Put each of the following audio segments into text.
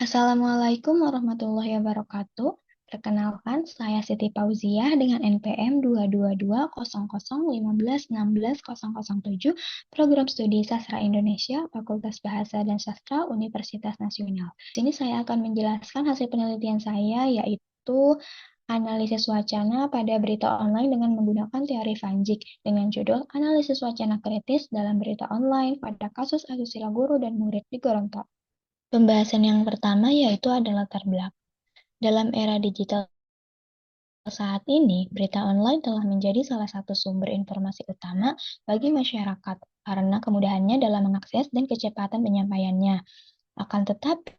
Assalamualaikum warahmatullahi wabarakatuh. Perkenalkan, saya Siti Pauziah dengan NPM 2220015161007, Program Studi Sastra Indonesia, Fakultas Bahasa dan Sastra, Universitas Nasional. Di sini saya akan menjelaskan hasil penelitian saya, yaitu analisis wacana pada berita online dengan menggunakan teori Van Dijk dengan judul Analisis Wacana Kritis dalam Berita Online pada Kasus Asusila Guru dan Murid di Gorontalo. Pembahasan yang pertama yaitu adalah latar belakang. Dalam era digital saat ini, berita online telah menjadi salah satu sumber informasi utama bagi masyarakat karena kemudahannya dalam mengakses dan kecepatan penyampaiannya. Akan tetapi,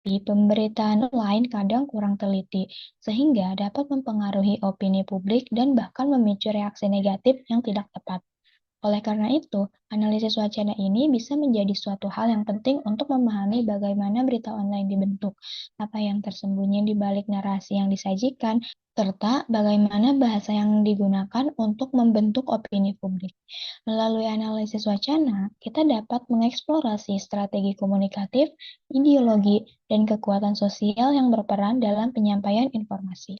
pemberitaan online kadang kurang teliti, sehingga dapat mempengaruhi opini publik dan bahkan memicu reaksi negatif yang tidak tepat. Oleh karena itu, analisis wacana ini bisa menjadi suatu hal yang penting untuk memahami bagaimana berita online dibentuk, apa yang tersembunyi di balik narasi yang disajikan, serta bagaimana bahasa yang digunakan untuk membentuk opini publik. Melalui analisis wacana, kita dapat mengeksplorasi strategi komunikatif, ideologi, dan kekuatan sosial yang berperan dalam penyampaian informasi.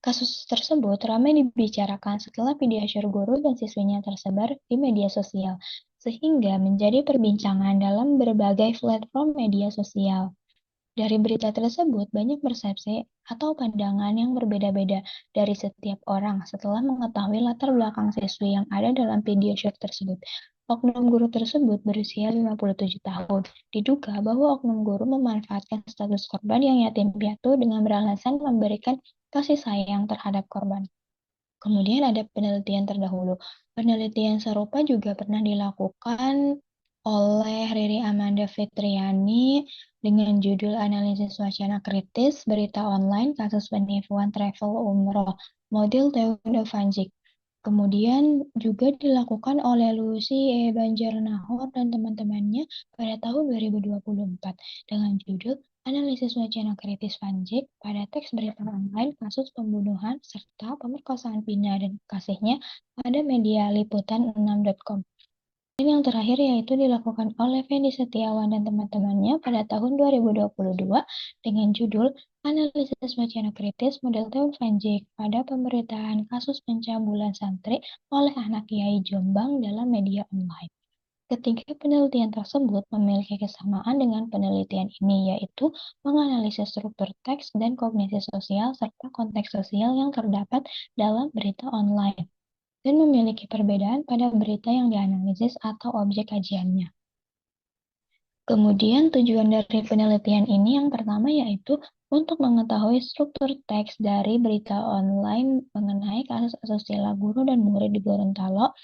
Kasus tersebut ramai dibicarakan setelah video share guru dan siswinya tersebar di media sosial, sehingga menjadi perbincangan dalam berbagai platform media sosial. Dari berita tersebut, banyak persepsi atau pandangan yang berbeda-beda dari setiap orang setelah mengetahui latar belakang siswi yang ada dalam video share tersebut. Oknum guru tersebut berusia 57 tahun. Diduga bahwa oknum guru memanfaatkan status korban yang yatim piatu dengan beralasan memberikan kasih sayang terhadap korban. Kemudian ada penelitian terdahulu. Penelitian serupa juga pernah dilakukan oleh Riri Amanda Fitriani dengan judul Analisis Wacana Kritis Berita Online Kasus Penipuan Travel Umroh Model Teodo Van Dijk. Kemudian juga dilakukan oleh Lucy E. Banjarnahor dan teman-temannya pada tahun 2024 dengan judul Analisis Wacana Kritis Van Dijk pada teks berita online kasus pembunuhan serta pemerkosaan Vina dan kekasihnya pada media liputan6.com. Dan yang terakhir yaitu dilakukan oleh Fendi Setiawan dan teman-temannya pada tahun 2022 dengan judul Analisis Wacana Kritis Model Teun Van Dijk pada pemberitaan kasus pencabulan santri oleh anak Kiai Jombang dalam media online. Ketiga penelitian tersebut memiliki kesamaan dengan penelitian ini, yaitu menganalisis struktur teks dan kognisi sosial serta konteks sosial yang terdapat dalam berita online, dan memiliki perbedaan pada berita yang dianalisis atau objek kajiannya. Kemudian tujuan dari penelitian ini yang pertama yaitu untuk mengetahui struktur teks dari berita online mengenai kasus asusila guru dan murid di Gorontalo.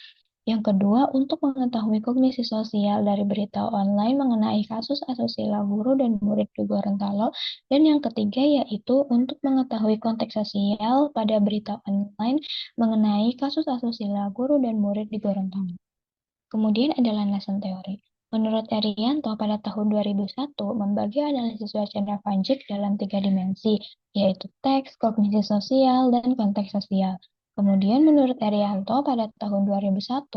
Yang kedua, untuk mengetahui kognisi sosial dari berita online mengenai kasus asusila guru dan murid di Gorontalo. Dan yang ketiga yaitu untuk mengetahui konteks sosial pada berita online mengenai kasus asusila guru dan murid di Gorontalo. Kemudian ada landasan teori. Menurut Erianto pada tahun 2001 membagi analisis wacana Van Dijk dalam 3 dimensi, yaitu teks, kognisi sosial, dan konteks sosial. Kemudian menurut Erianto pada tahun 2001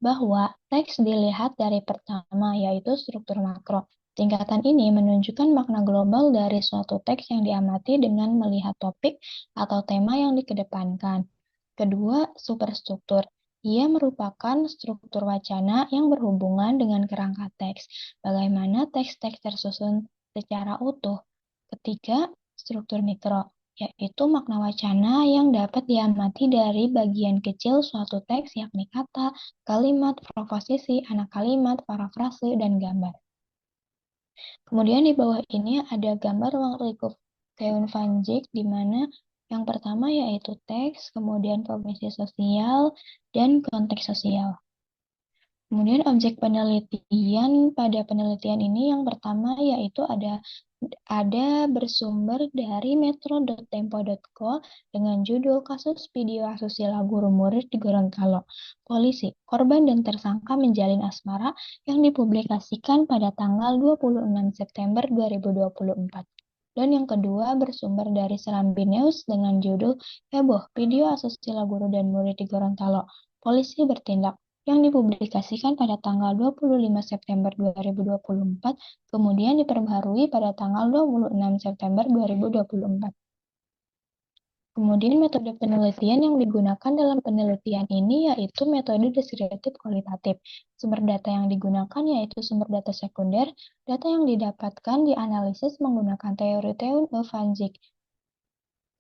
bahwa teks dilihat dari pertama yaitu struktur makro. Tingkatan ini menunjukkan makna global dari suatu teks yang diamati dengan melihat topik atau tema yang dikedepankan. Kedua, superstruktur. Ia merupakan struktur wacana yang berhubungan dengan kerangka teks, bagaimana teks-teks tersusun secara utuh. Ketiga, struktur mikro, yaitu makna wacana yang dapat diamati dari bagian kecil suatu teks yakni kata, kalimat, proposisi, anak kalimat, parafrase, dan gambar. Kemudian di bawah ini ada gambar ruang lingkup Teun Van Dijk di mana yang pertama yaitu teks, kemudian kognisi sosial, dan konteks sosial. Kemudian objek penelitian pada penelitian ini yang pertama yaitu ada bersumber dari metro.tempo.co dengan judul Kasus Video Asusila Guru Murid di Gorontalo. Polisi, korban dan tersangka menjalin asmara yang dipublikasikan pada tanggal 26 September 2024. Dan yang kedua bersumber dari Serambi News dengan judul Heboh Video Asusila Guru dan Murid di Gorontalo. Polisi bertindak. yang dipublikasikan pada tanggal 25 September 2024, kemudian diperbaharui pada tanggal 26 September 2024. Kemudian metode penelitian yang digunakan dalam penelitian ini yaitu metode deskriptif kualitatif. Sumber data yang digunakan yaitu sumber data sekunder, data yang didapatkan dianalisis menggunakan teori-teori Van Zyl.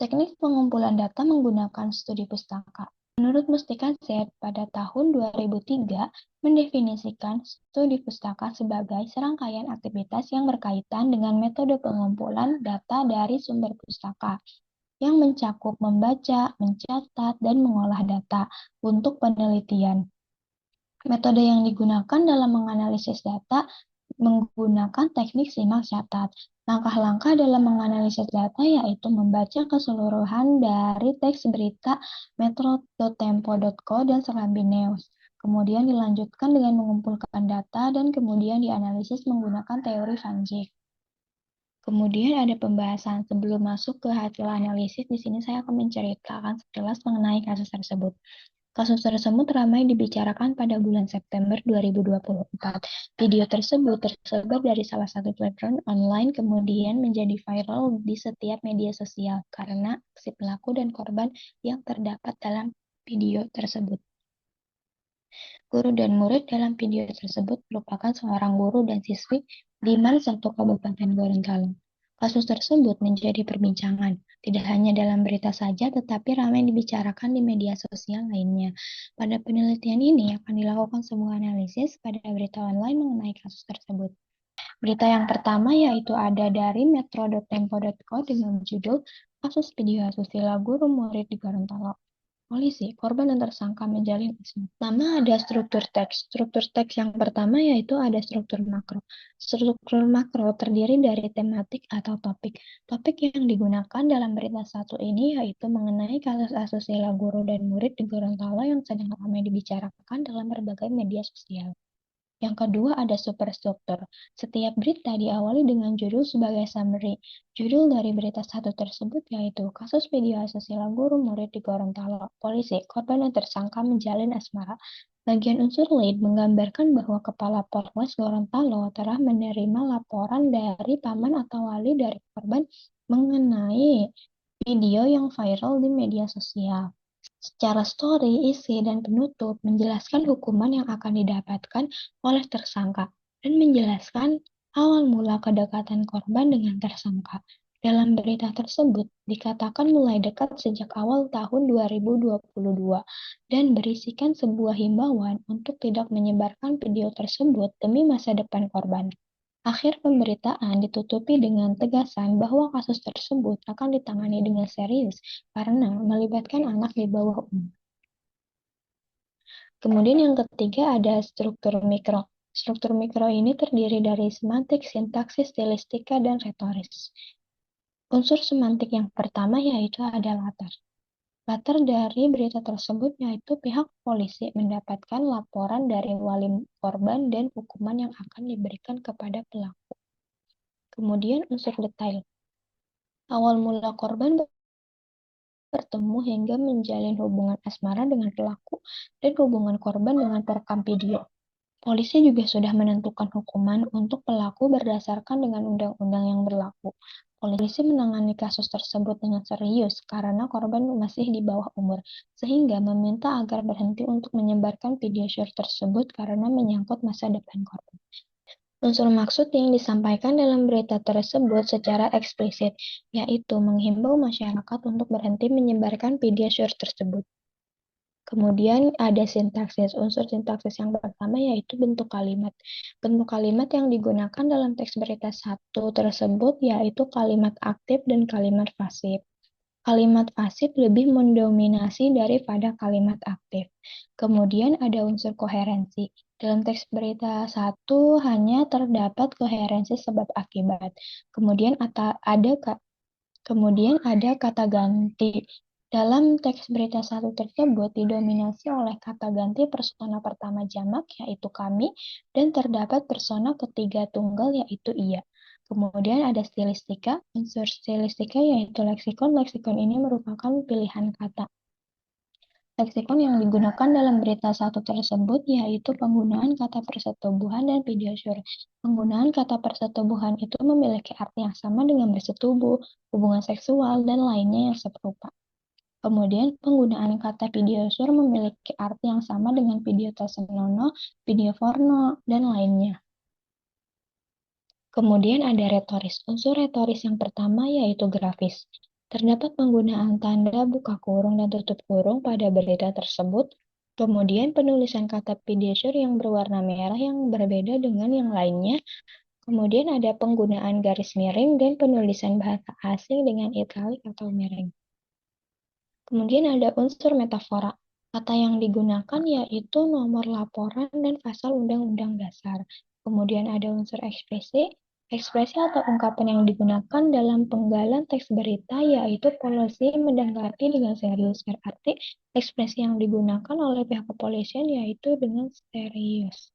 Teknik pengumpulan data menggunakan studi pustaka. Menurut Mustika Z, pada tahun 2003 mendefinisikan studi pustaka sebagai serangkaian aktivitas yang berkaitan dengan metode pengumpulan data dari sumber pustaka yang mencakup membaca, mencatat, dan mengolah data untuk penelitian. Metode yang digunakan dalam menganalisis data menggunakan teknik simak catat. Langkah-langkah dalam menganalisis data yaitu membaca keseluruhan dari teks berita metro.tempo.co dan Serambi News. Kemudian dilanjutkan dengan mengumpulkan data dan kemudian dianalisis menggunakan teori Van Zyl. Kemudian ada pembahasan sebelum masuk ke hasil analisis. Di sini saya akan menceritakan sekilas mengenai kasus tersebut. Kasus tersebut ramai dibicarakan pada bulan September 2024. Video tersebut tersebar dari salah satu platform online kemudian menjadi viral di setiap media sosial karena si pelaku dan korban yang terdapat dalam video tersebut. Guru dan murid dalam video tersebut merupakan seorang guru dan siswi di satu Kabupaten Gorontalo. Kasus tersebut menjadi perbincangan, tidak hanya dalam berita saja, tetapi ramai dibicarakan di media sosial lainnya. Pada penelitian ini akan dilakukan sebuah analisis pada berita online mengenai kasus tersebut. Berita yang pertama yaitu ada dari metro.tempo.co dengan judul Kasus Video Asusila Guru Murid di Gorontalo. Polisi, korban dan tersangka menjalin isme. Pertama ada struktur teks. Struktur teks yang pertama yaitu ada struktur makro. Struktur makro terdiri dari tematik atau topik. Topik yang digunakan dalam berita satu ini yaitu mengenai kasus asusila guru dan murid di Gorontalo yang sedang ramai dibicarakan dalam berbagai media sosial. Yang kedua ada superstruktur. Setiap berita diawali dengan judul sebagai summary. Judul dari berita satu tersebut yaitu kasus video asusila guru murid di Gorontalo. Polisi, korban dan tersangka menjalin asmara. Bagian unsur lead menggambarkan bahwa Kepala Polres Gorontalo telah menerima laporan dari paman atau wali dari korban mengenai video yang viral di media sosial. Secara story, isi, dan penutup menjelaskan hukuman yang akan didapatkan oleh tersangka dan menjelaskan awal mula kedekatan korban dengan tersangka. Dalam berita tersebut dikatakan mulai dekat sejak awal tahun 2022 dan berisikan sebuah himbauan untuk tidak menyebarkan video tersebut demi masa depan korban. Akhir pemberitaan ditutupi dengan tegasan bahwa kasus tersebut akan ditangani dengan serius karena melibatkan anak di bawah umur. Kemudian yang ketiga ada struktur mikro. Struktur mikro ini terdiri dari semantik, sintaksis, stilistika, dan retoris. Unsur semantik yang pertama yaitu ada latar. Latar dari berita tersebut yaitu pihak polisi mendapatkan laporan dari wali korban dan hukuman yang akan diberikan kepada pelaku. Kemudian unsur detail. Awal mula korban bertemu hingga menjalin hubungan asmara dengan pelaku dan hubungan korban dengan perekam video. Polisi juga sudah menentukan hukuman untuk pelaku berdasarkan dengan undang-undang yang berlaku. Polisi menangani kasus tersebut dengan serius karena korban masih di bawah umur, sehingga meminta agar berhenti untuk menyebarkan video short tersebut karena menyangkut masa depan korban. Unsur maksud yang disampaikan dalam berita tersebut secara eksplisit, yaitu menghimbau masyarakat untuk berhenti menyebarkan video short tersebut. Kemudian ada sintaksis. Unsur sintaksis yang pertama yaitu bentuk kalimat. Bentuk kalimat yang digunakan dalam teks berita satu tersebut yaitu kalimat aktif dan kalimat pasif. Kalimat pasif lebih mendominasi daripada kalimat aktif. Kemudian ada unsur koherensi. Dalam teks berita satu hanya terdapat koherensi sebab akibat. Kemudian ada kata ganti. Dalam teks berita satu tersebut didominasi oleh kata ganti persona pertama jamak yaitu kami dan terdapat persona ketiga tunggal yaitu ia. Kemudian ada stilistika. Unsur stilistika yaitu leksikon. Leksikon ini merupakan pilihan kata. Leksikon yang digunakan dalam berita satu tersebut yaitu penggunaan kata persetubuhan dan videosur. Penggunaan kata persetubuhan itu memiliki arti yang sama dengan bersetubuh, hubungan seksual, dan lainnya yang serupa. Kemudian penggunaan kata videosur memiliki arti yang sama dengan video senonoh, video porno, dan lainnya. Kemudian ada retoris. Unsur retoris yang pertama yaitu grafis. Terdapat penggunaan tanda buka kurung dan tutup kurung pada berita tersebut. Kemudian penulisan kata videosur yang berwarna merah yang berbeda dengan yang lainnya. Kemudian ada penggunaan garis miring dan penulisan bahasa asing dengan italik atau miring. Kemudian ada unsur metafora. Kata yang digunakan yaitu nomor laporan dan pasal Undang-Undang Dasar. Kemudian ada unsur ekspresi. Ekspresi atau ungkapan yang digunakan dalam penggalan teks berita yaitu polisi menanggapi dengan serius. Berarti ekspresi yang digunakan oleh pihak kepolisian yaitu dengan serius.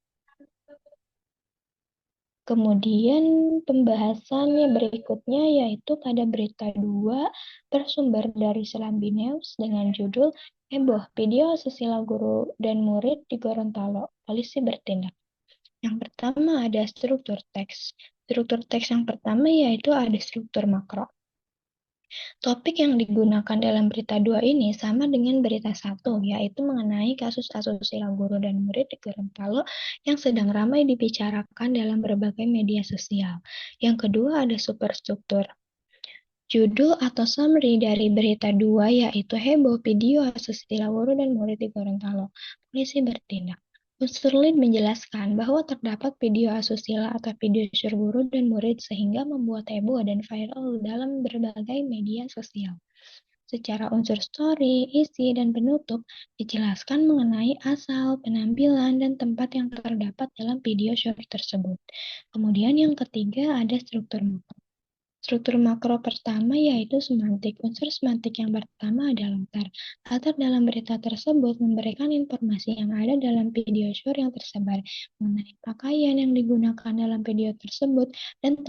Kemudian pembahasannya berikutnya yaitu pada berita 2 bersumber dari Serambi News dengan judul Heboh Video Asusila Guru dan Murid di Gorontalo, Polisi Bertindak. Yang pertama ada struktur teks. Struktur teks yang pertama yaitu ada struktur makro. Topik yang digunakan dalam berita 2 ini sama dengan berita 1, yaitu mengenai kasus asusila guru dan murid di Gorontalo yang sedang ramai dibicarakan dalam berbagai media sosial. Yang kedua ada superstruktur. Judul atau summary dari berita 2 yaitu heboh video asusila guru dan murid di Gorontalo. Polisi bertindak. Unsur lead menjelaskan bahwa terdapat video asusila atau video syur guru dan murid sehingga membuat heboh dan viral dalam berbagai media sosial. Secara unsur story, isi, dan penutup dijelaskan mengenai asal, penampilan, dan tempat yang terdapat dalam video short tersebut. Kemudian yang ketiga ada struktur makro. Struktur makro pertama yaitu semantik. Unsur semantik yang pertama adalah latar. Latar dalam berita tersebut memberikan informasi yang ada dalam video short yang tersebar mengenai pakaian yang digunakan dalam video tersebut dan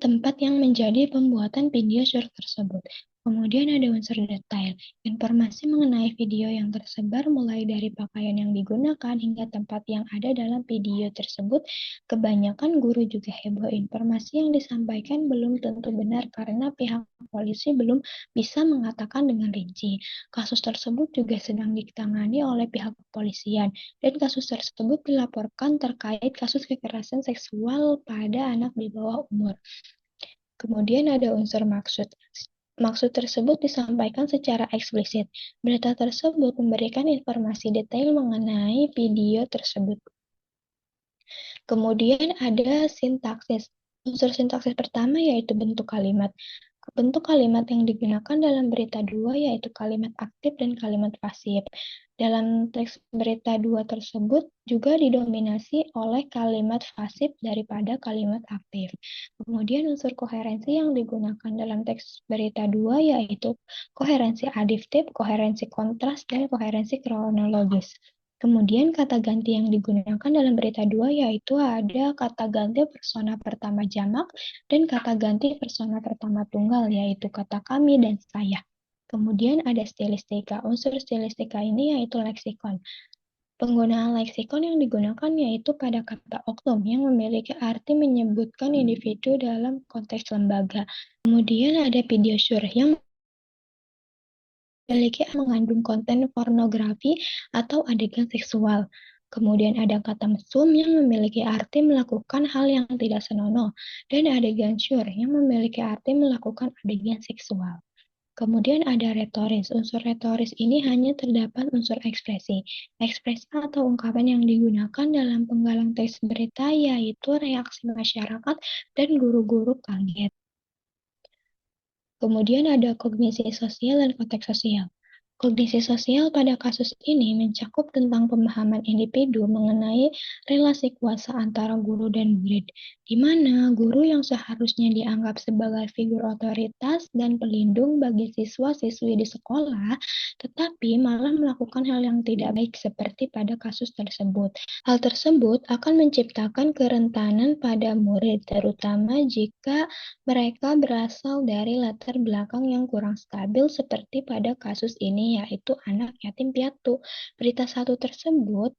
tempat yang menjadi pembuatan video short tersebut. Kemudian ada unsur detail. Informasi mengenai video yang tersebar mulai dari pakaian yang digunakan hingga tempat yang ada dalam video tersebut. Kebanyakan guru juga heboh informasi yang disampaikan belum tentu benar karena pihak polisi belum bisa mengatakan dengan rinci. Kasus tersebut juga sedang ditangani oleh pihak kepolisian dan kasus tersebut dilaporkan terkait kasus kekerasan seksual pada anak di bawah umur. Kemudian ada unsur maksud. Maksud tersebut disampaikan secara eksplisit. Berita tersebut memberikan informasi detail mengenai video tersebut. Kemudian ada sintaksis. Unsur sintaksis pertama yaitu bentuk kalimat. Bentuk kalimat yang digunakan dalam berita 2 yaitu kalimat aktif dan kalimat pasif. Dalam teks berita 2 tersebut juga didominasi oleh kalimat pasif daripada kalimat aktif. Kemudian unsur koherensi yang digunakan dalam teks berita 2 yaitu koherensi adiktif, koherensi kontras, dan koherensi kronologis. Kemudian kata ganti yang digunakan dalam berita 2 yaitu ada kata ganti persona pertama jamak dan kata ganti persona pertama tunggal yaitu kata kami dan saya. Kemudian ada stilistika. Unsur stilistika ini yaitu leksikon. Penggunaan leksikon yang digunakan yaitu pada kata oknum yang memiliki arti menyebutkan individu dalam konteks lembaga. Kemudian ada video syur yang memiliki mengandung konten pornografi atau adegan seksual. Kemudian ada kata mesum yang memiliki arti melakukan hal yang tidak senonoh, dan adegan syur yang memiliki arti melakukan adegan seksual. Kemudian ada retoris. Unsur retoris ini hanya terdapat unsur ekspresi. Ekspresi atau ungkapan yang digunakan dalam penggalang teks berita yaitu reaksi masyarakat dan guru-guru kaget. Kemudian ada kognisi sosial dan konteks sosial. Kognisi sosial pada kasus ini mencakup tentang pemahaman individu mengenai relasi kuasa antara guru dan murid. di mana guru yang seharusnya dianggap sebagai figur otoritas dan pelindung bagi siswa-siswi di sekolah, tetapi malah melakukan hal yang tidak baik seperti pada kasus tersebut. Hal tersebut akan menciptakan kerentanan pada murid, terutama jika mereka berasal dari latar belakang yang kurang stabil seperti pada kasus ini, yaitu anak yatim piatu. Berita satu tersebut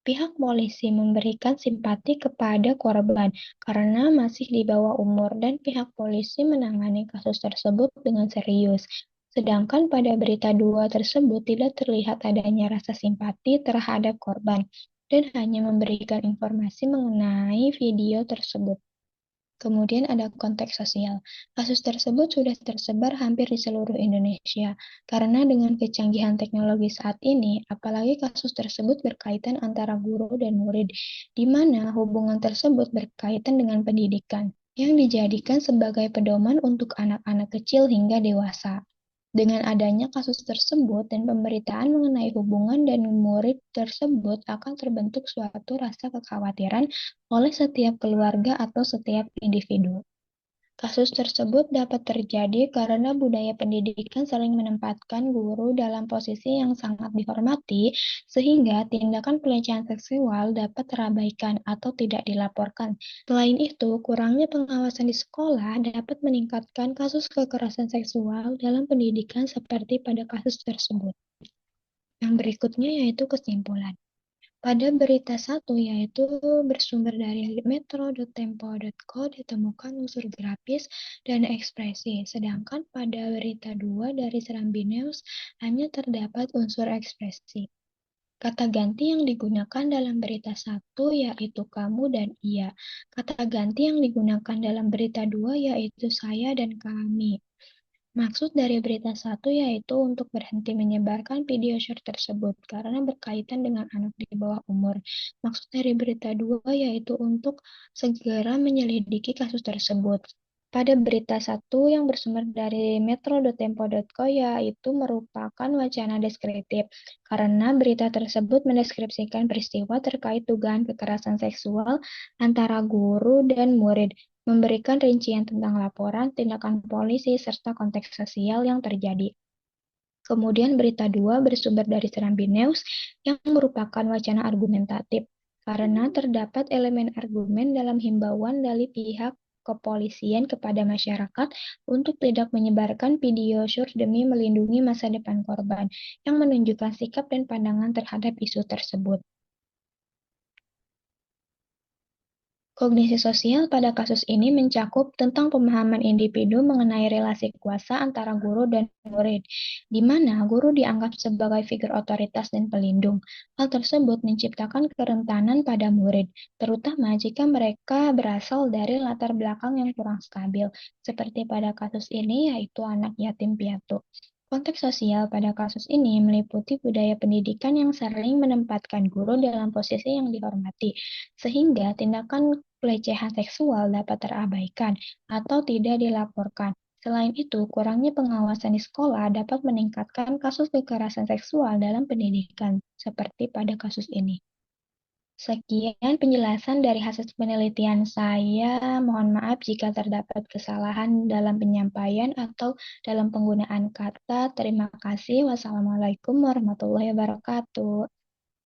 Pihak polisi memberikan simpati kepada korban karena masih di bawah umur dan pihak polisi menangani kasus tersebut dengan serius. Sedangkan pada berita dua tersebut tidak terlihat adanya rasa simpati terhadap korban dan hanya memberikan informasi mengenai video tersebut. Kemudian ada konteks sosial. Kasus tersebut sudah tersebar hampir di seluruh Indonesia. Karena dengan kecanggihan teknologi saat ini, apalagi kasus tersebut berkaitan antara guru dan murid, di mana hubungan tersebut berkaitan dengan pendidikan, yang dijadikan sebagai pedoman untuk anak-anak kecil hingga dewasa. Dengan adanya kasus tersebut dan pemberitaan mengenai hubungan dan murid tersebut akan terbentuk suatu rasa kekhawatiran oleh setiap keluarga atau setiap individu. Kasus tersebut dapat terjadi karena budaya pendidikan sering menempatkan guru dalam posisi yang sangat dihormati, sehingga tindakan pelecehan seksual dapat terabaikan atau tidak dilaporkan. Selain itu, kurangnya pengawasan di sekolah dapat meningkatkan kasus kekerasan seksual dalam pendidikan seperti pada kasus tersebut. Yang berikutnya yaitu kesimpulan. Pada berita satu, yaitu bersumber dari metro.tempo.co, ditemukan unsur grafis dan ekspresi, sedangkan pada berita 2 dari Serambi News hanya terdapat unsur ekspresi. Kata ganti yang digunakan dalam berita satu yaitu kamu dan ia. Kata ganti yang digunakan dalam berita 2 yaitu saya dan kami. Maksud dari berita satu yaitu untuk berhenti menyebarkan video short tersebut karena berkaitan dengan anak di bawah umur. Maksud dari berita dua yaitu untuk segera menyelidiki kasus tersebut. Pada berita satu yang bersumber dari metro.tempo.co yaitu merupakan wacana deskriptif karena berita tersebut mendeskripsikan peristiwa terkait dugaan kekerasan seksual antara guru dan murid, memberikan rincian tentang laporan, tindakan polisi, serta konteks sosial yang terjadi. Kemudian berita 2 bersumber dari Serambi News yang merupakan wacana argumentatif, karena terdapat elemen argumen dalam himbauan dari pihak kepolisian kepada masyarakat untuk tidak menyebarkan video short demi melindungi masa depan korban, yang menunjukkan sikap dan pandangan terhadap isu tersebut. Kognisi sosial pada kasus ini mencakup tentang pemahaman individu mengenai relasi kuasa antara guru dan murid, di mana guru dianggap sebagai figur otoritas dan pelindung. Hal tersebut menciptakan kerentanan pada murid, terutama jika mereka berasal dari latar belakang yang kurang stabil, seperti pada kasus ini yaitu anak yatim piatu. Konteks sosial pada kasus ini meliputi budaya pendidikan yang sering menempatkan guru dalam posisi yang dihormati, sehingga tindakan pelecehan seksual dapat terabaikan atau tidak dilaporkan. Selain itu, kurangnya pengawasan di sekolah dapat meningkatkan kasus kekerasan seksual dalam pendidikan, seperti pada kasus ini. Sekian penjelasan dari hasil penelitian saya. Mohon maaf jika terdapat kesalahan dalam penyampaian atau dalam penggunaan kata. Terima kasih. Wassalamualaikum warahmatullahi wabarakatuh.